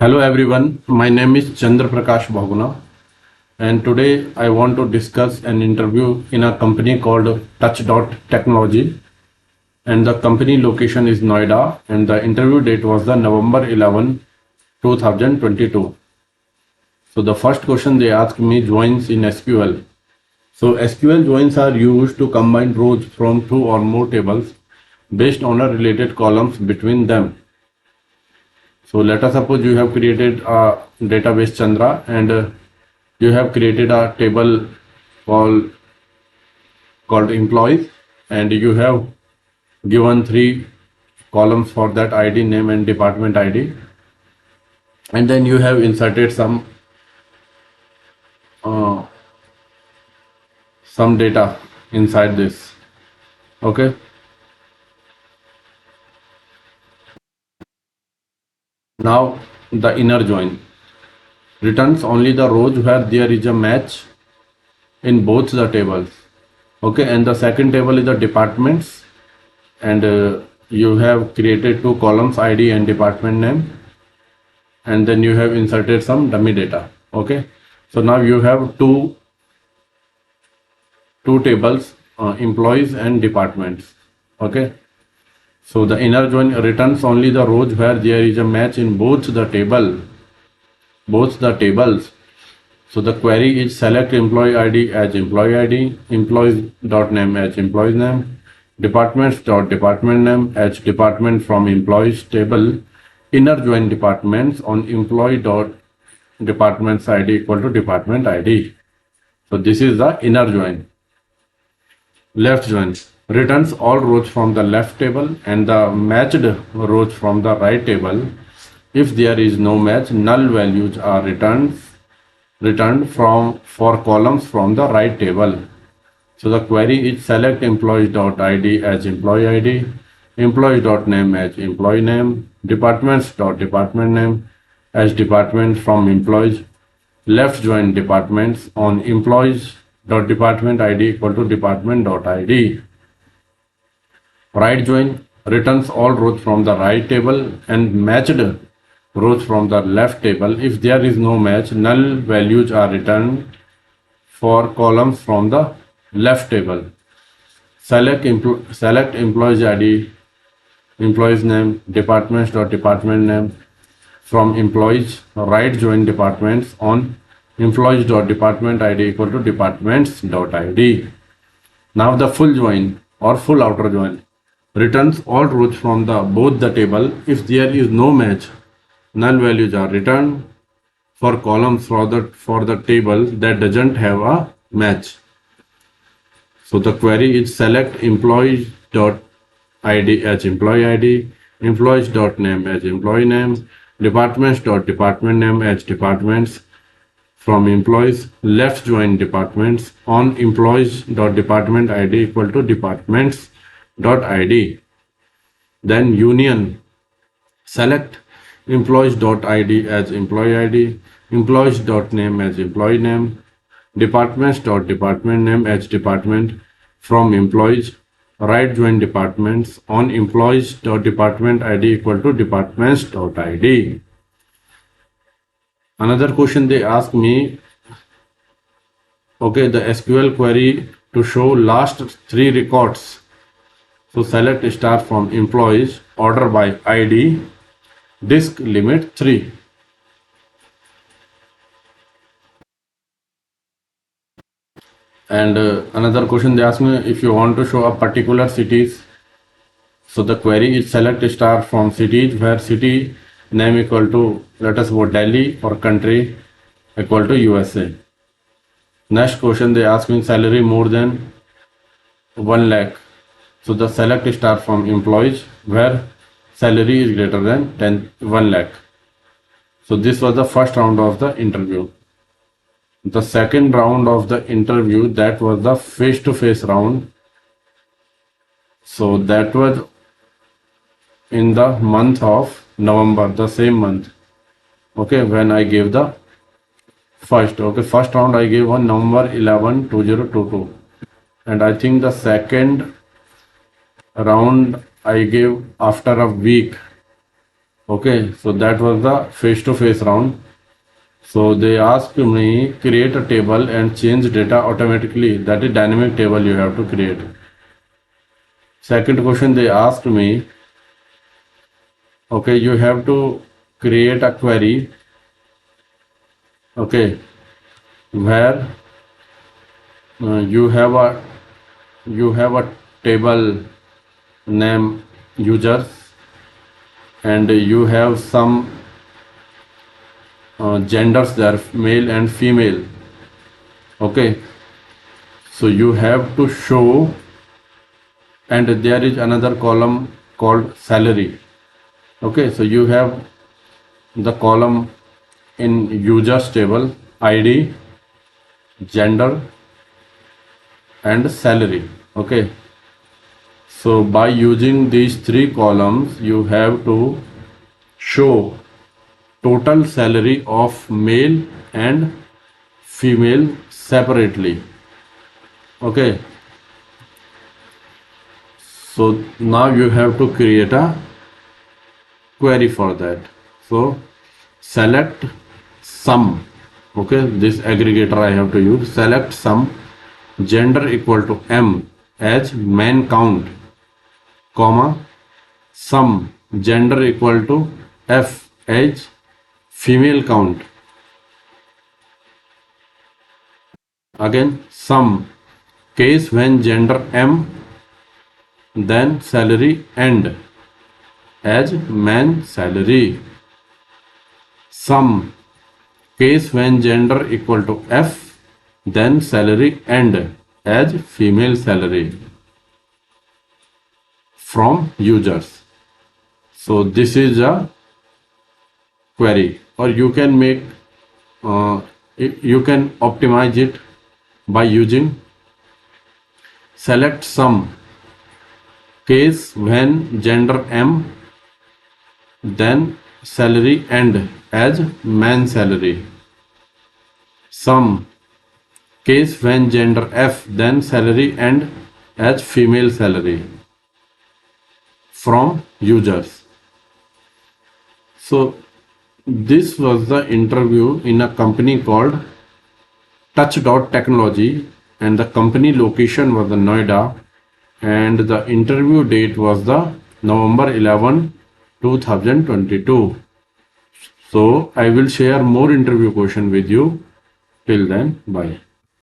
Hello everyone, my name is Chandra Prakash Bhaguna and today I want to discuss an interview in a company called Touch Technology, and the company location is Noida and the interview date was the November 11, 2022. So the first question they asked me, joins in SQL. So SQL joins are used to combine rows from two or more tables based on a related columns between them. So let us suppose you have created a database Chandra and you have created a table called employees, and you have given three columns for that ID, name and department ID, and then you have inserted uh, some data inside this. Okay, now the inner join returns only the rows where there is a match in both the tables. Okay, and the second table is the departments, and you have created two columns, ID and department name, and then you have inserted some dummy data. Okay, so now you have two tables, employees and departments. Okay, so the inner join returns only the rows where there is a match in both the tables. So the query is select employee ID as employee ID, employees.name as employees name, departments.department name as department from employees table, inner join departments on employee.departments ID equal to department ID. So this is the inner join. Left join returns all rows from the left table and the matched rows from the right table. If there is no match, null values are returned for columns from the right table. So the query is select employees.id as employee ID, employees.name as employee name, departments.department name as department from employees. Left join departments on employees.department ID equal to department.id. Right join returns all rows from the right table and matched rows from the left table. If there is no match, null values are returned for columns from the left table. Select employees ID, employees name, departments.department name from employees. Right join departments on employees.department ID equal to departments.id. Now the full join or full outer join returns all rows from both the table. If there is no match, null values are returned for columns for the table that doesn't have a match. So the query is select employees.id as employee ID, employees.name as employee name, departments.department name as departments from employees. Left join departments on employees.department ID equal to departments.id. Then union select employees.id as employee ID, employees.name as employee name, departments.department name as department from employees. Right join departments on employees.department ID equal to departments.id. Another question they ask me, okay, the SQL query to show last three records. So select star from employees, order by ID, disk limit 3. And another question they ask me, if you want to show a particular cities, so the query is select star from cities where city name equal to, let us go Delhi, or country equal to USA. Next question they ask me, salary more than 1 lakh. So the select star from employees where salary is greater than 1 lakh. So this was the first round of the interview. The second round of the interview, that was the face-to-face round. So that was in the month of November, the same month. Okay, when I gave the first round I gave on November 11, 2022. And I think the second round I gave after a week. Okay, so that was the face-to-face round. So they asked me create a table and change data automatically. That is dynamic table you have to create. Second question they asked me, okay, you have to create a query, okay, where you have a table name users and you have some genders there, male and female. Okay, so you have to show, and there is another column called salary. Okay, so you have the column in users table ID, gender, and salary. Okay, so by using these three columns, you have to show total salary of male and female separately. Okay, so now you have to create a query for that. So select sum. Okay, this aggregator I have to use. Select sum gender equal to M as man count, comma sum gender equal to F as female count. Again sum case when gender M, then salary end as man salary. Sum case when gender equal to F, then salary end as female salary from users. So this is a query, or you can make you can optimize it by using select sum case when gender M, then salary end as man salary. Sum case when gender F, then salary end as female salary from users. So this was the interview in a company called Touch Technology, and the company location was the Noida, and the interview date was the November 11, 2022. So I will share more interview question with you. Till then, bye.